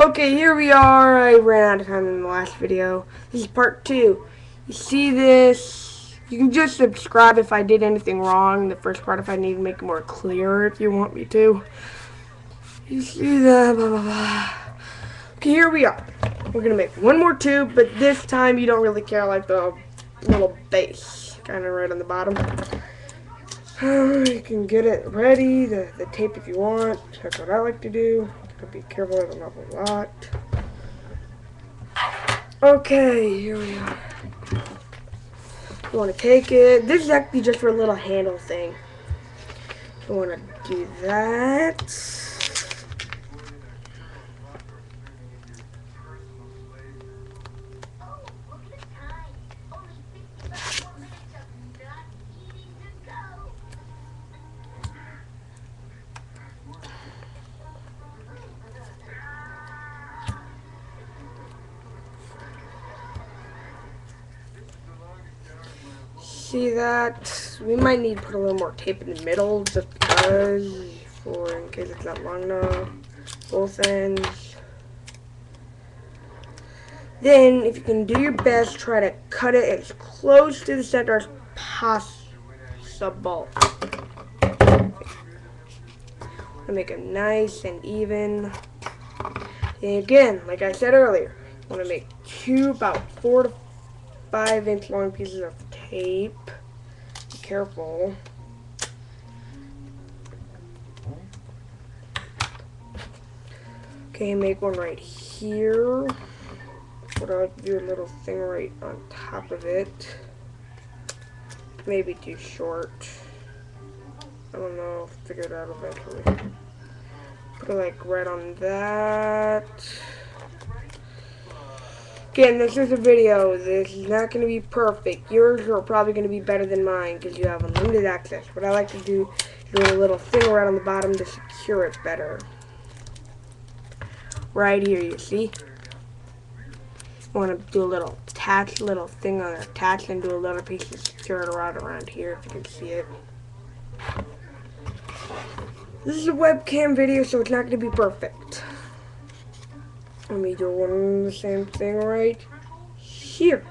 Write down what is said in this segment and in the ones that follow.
Okay, here we are. I ran out of time in the last video. This is part 2. You see this? You can just subscribe if I did anything wrong. The first part if I need to make it more clear if you want me to. You see that? Blah, blah, blah. Okay, here we are. We're going to make one more tube, but this time you don't really care like the little base. Kind of right on the bottom. You can get it ready, the tape if you want. That's what I like to do. Gotta be careful, I don't have a lot. Okay, here we are. You want to take it. This is actually just for a little handle thing. You want to do that. See that? We might need to put a little more tape in the middle just because, in case it's not long enough. Both ends. Then, if you can do your best, try to cut it as close to the center as possible. Make it nice and even. And again, like I said earlier, I want to make two about 4 to 5 inch long pieces of tape. Be careful. Okay, make one right here. But I'll do a little thing right on top of it. Maybe too short. I don't know. I'll figure it out eventually. Put it like right on that. Again, this is a video. This is not going to be perfect. Yours are probably going to be better than mine because you have unlimited access. What I like to do is do a little thing right on the bottom to secure it better. Right here, you see? You want to do a little attach, little thing on attach, and do a little piece to secure it around here if you can see it. This is a webcam video, so it's not going to be perfect. Let me do one the same thing right here.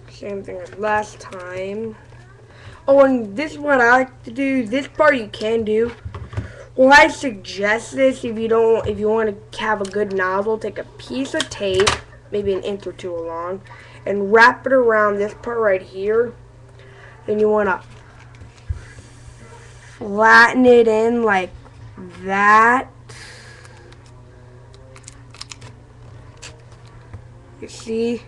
Same thing as last time. Oh, and this is what I like to do. This part you can do. Well, I suggest this if you want to have a good nozzle. Take a piece of tape, maybe an inch or two long, and wrap it around this part right here. Then you want to flatten it in like that. You see?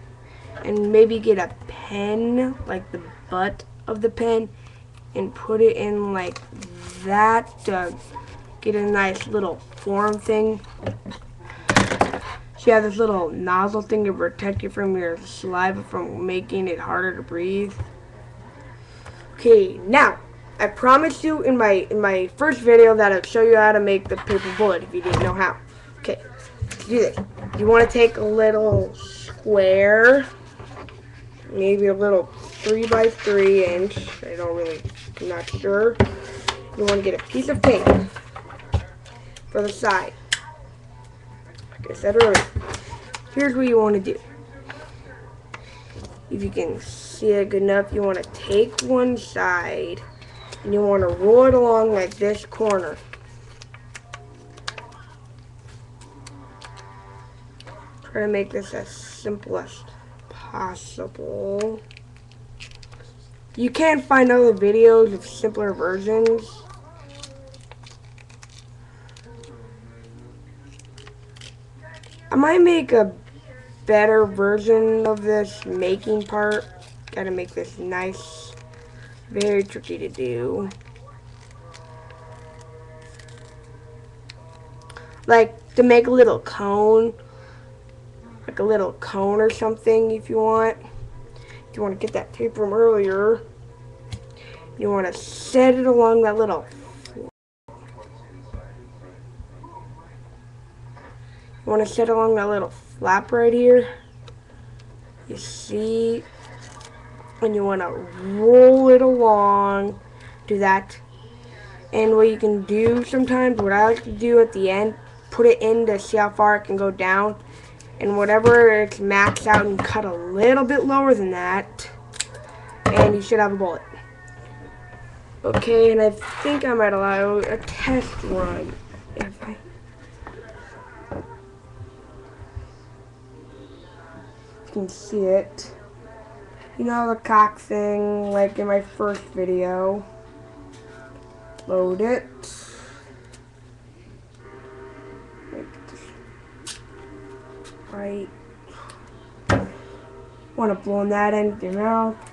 And maybe get a pen, like the butt of the pen, and put it in like that to get a nice little form thing. So you have this little nozzle thing to protect you from your saliva from making it harder to breathe. Okay, now I promised you in my first video that I'd show you how to make the paper bullet if you didn't know how. Okay, let's do this. You want to take a little square, maybe a little 3 by 3 inch. I'm not sure. You want to get a piece of tape for the side. Like I said earlier, here's what you want to do. If you can see it good enough, you want to take one side and you want to roll it along like this corner. Try to make this as simple as possible. You can find other videos of simpler versions. I might make a better version of this making part. Gotta make this nice. Very tricky to do. Like to make a little cone. Like a little cone or something if you want. If you want to get that tape from earlier, you want to set it along that little You want to sit along that little flap right here. You see, and you want to roll it along. Do that. And what you can do sometimes, what I like to do at the end, put it in to see how far it can go down. And whatever it's maxed out, and cut a little bit lower than that. And you should have a bullet. Okay, and I think I might allow a test run. If I... You can see it. You know the cock thing, like in my first video. Load it. Right. Want to blow in that end of your mouth.